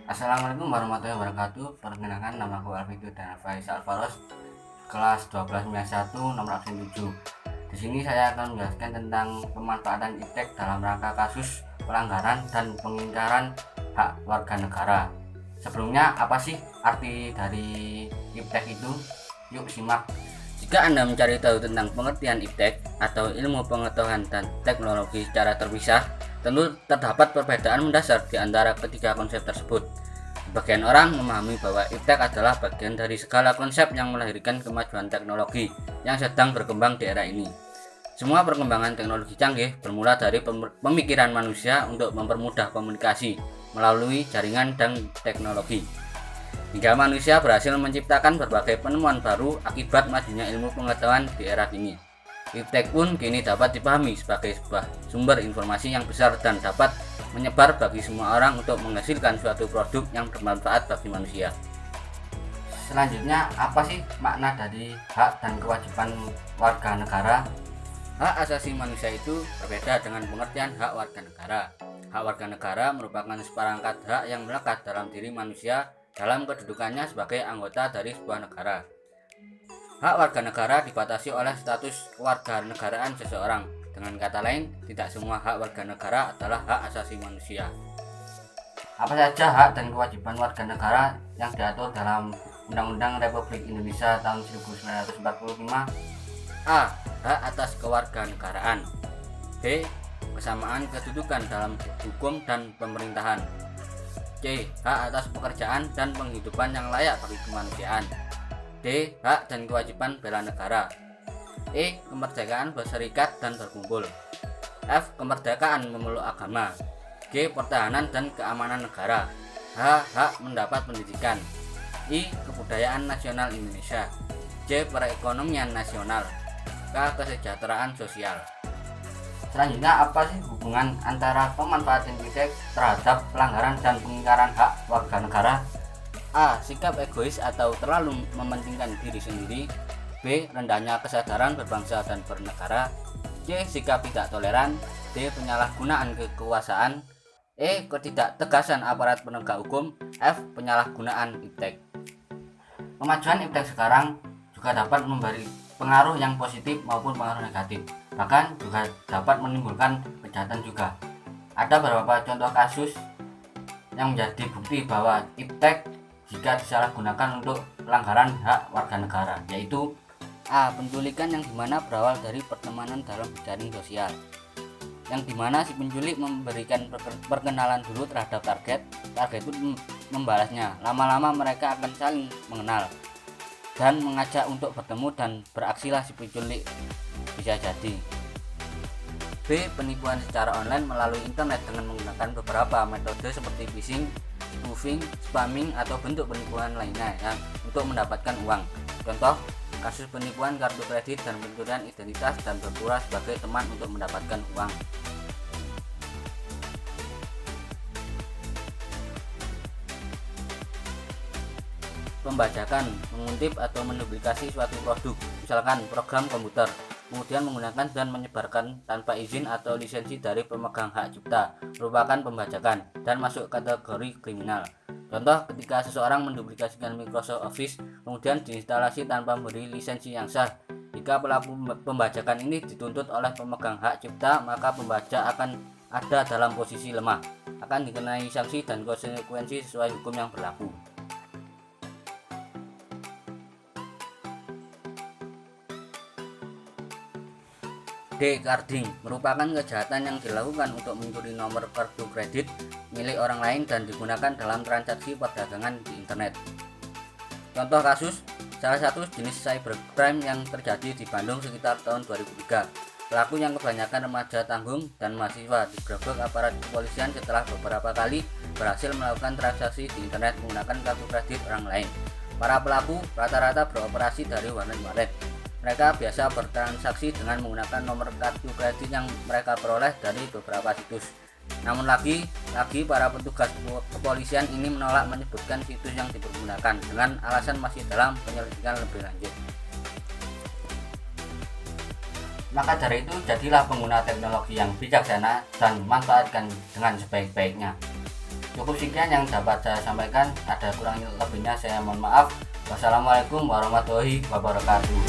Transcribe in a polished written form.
Assalamualaikum warahmatullahi wabarakatuh. Perkenalkan, nama aku Alfidu dan Faisal Faros, kelas 1291 nomor absen 7. Di sini saya akan menjelaskan tentang pemanfaatan iptek dalam rangka kasus pelanggaran dan pengingkaran hak warga negara. Sebelumnya, apa sih arti dari iptek itu? Yuk simak. Jika Anda mencari tahu tentang pengertian iptek atau ilmu pengetahuan dan teknologi secara terpisah, tentu terdapat perbedaan mendasar di antara ketiga konsep tersebut. Sebagian orang memahami bahwa iptek adalah bagian dari segala konsep yang melahirkan kemajuan teknologi yang sedang berkembang di era ini. Semua perkembangan teknologi canggih bermula dari pemikiran manusia untuk mempermudah komunikasi melalui jaringan dan teknologi. Hingga manusia berhasil menciptakan berbagai penemuan baru akibat majunya ilmu pengetahuan di era kini. Iptek pun kini dapat dipahami sebagai sebuah sumber informasi yang besar dan dapat menyebar bagi semua orang untuk menghasilkan suatu produk yang bermanfaat bagi manusia. Selanjutnya, apa sih makna dari hak dan kewajiban warga negara? Hak asasi manusia itu berbeda dengan pengertian hak warga negara. Hak warga negara merupakan seperangkat hak yang melekat dalam diri manusia dalam kedudukannya sebagai anggota dari sebuah negara. Hak warga negara dibatasi oleh status kewarganegaraan seseorang. Dengan kata lain, tidak semua hak warga negara adalah hak asasi manusia. Apa saja hak dan kewajiban warga negara yang diatur dalam Undang-Undang Republik Indonesia tahun 1945? A. Hak atas kewarganegaraan. B. Kesamaan kedudukan dalam hukum dan pemerintahan. C. Hak atas pekerjaan dan penghidupan yang layak bagi kemanusiaan. D. Hak dan kewajiban bela negara. E. Kemerdekaan berserikat dan berkumpul. F. Kemerdekaan memeluk agama. G. Pertahanan dan keamanan negara. H. Hak mendapat pendidikan. I. Kebudayaan nasional Indonesia. J. Perekonomian nasional. K. Kesejahteraan sosial. Selanjutnya, apa sih hubungan antara pemanfaatan iptek terhadap pelanggaran dan pengingkaran hak warga negara? A. Sikap egois atau terlalu mementingkan diri sendiri. B. Rendahnya kesadaran berbangsa dan bernegara. C. Sikap tidak toleran. D. Penyalahgunaan kekuasaan. E. Ketidaktegasan aparat penegak hukum. F. Penyalahgunaan iptek. Kemajuan iptek sekarang juga dapat memberi pengaruh yang positif maupun pengaruh negatif, bahkan juga dapat menimbulkan kejahatan juga. Ada beberapa contoh kasus yang menjadi bukti bahwa iptek jika disalahgunakan untuk pelanggaran hak warga negara, yaitu A. Penculikan yang dimana berawal dari pertemanan dalam jejaring sosial, yang dimana si penculik memberikan perkenalan dulu terhadap target itu membalasnya. Lama-lama mereka akan saling mengenal dan mengajak untuk bertemu dan beraksilah si penculik bisa jadi. B. Penipuan secara online melalui internet dengan menggunakan beberapa metode seperti phishing, spoofing, spamming, atau bentuk penipuan lainnya untuk mendapatkan uang. Contoh, kasus penipuan kartu kredit dan pencurian identitas dan berpura sebagai teman untuk mendapatkan uang. Pembajakan, mengutip atau menduplikasi suatu produk, misalkan program komputer, kemudian menggunakan dan menyebarkan tanpa izin atau lisensi dari pemegang hak cipta, merupakan pembajakan dan masuk kategori kriminal. Contoh, ketika seseorang menduplikasikan Microsoft Office kemudian diinstalasi tanpa memberi lisensi yang sah. Jika pelaku pembajakan ini dituntut oleh pemegang hak cipta, maka pembajak akan ada dalam posisi lemah, akan dikenai sanksi dan konsekuensi sesuai hukum yang berlaku. D. Carding merupakan kejahatan yang dilakukan untuk mencuri nomor kartu kredit milik orang lain dan digunakan dalam transaksi perdagangan di internet. Contoh kasus, salah satu jenis cybercrime yang terjadi di Bandung sekitar tahun 2003. Pelaku yang kebanyakan remaja tanggung dan mahasiswa digerebek aparat kepolisian setelah beberapa kali berhasil melakukan transaksi di internet menggunakan kartu kredit orang lain. Para pelaku rata-rata beroperasi dari warnet-warnet. Mereka biasa bertransaksi dengan menggunakan nomor kartu kredit yang mereka peroleh dari beberapa situs. Namun lagi para petugas kepolisian ini menolak menyebutkan situs yang dipergunakan dengan alasan masih dalam penyelidikan lebih lanjut. Maka dari itu jadilah pengguna teknologi yang bijaksana dan manfaatkan dengan sebaik-baiknya. Cukup sekian yang dapat saya sampaikan, ada kurang lebihnya saya mohon maaf. Wassalamualaikum warahmatullahi wabarakatuh.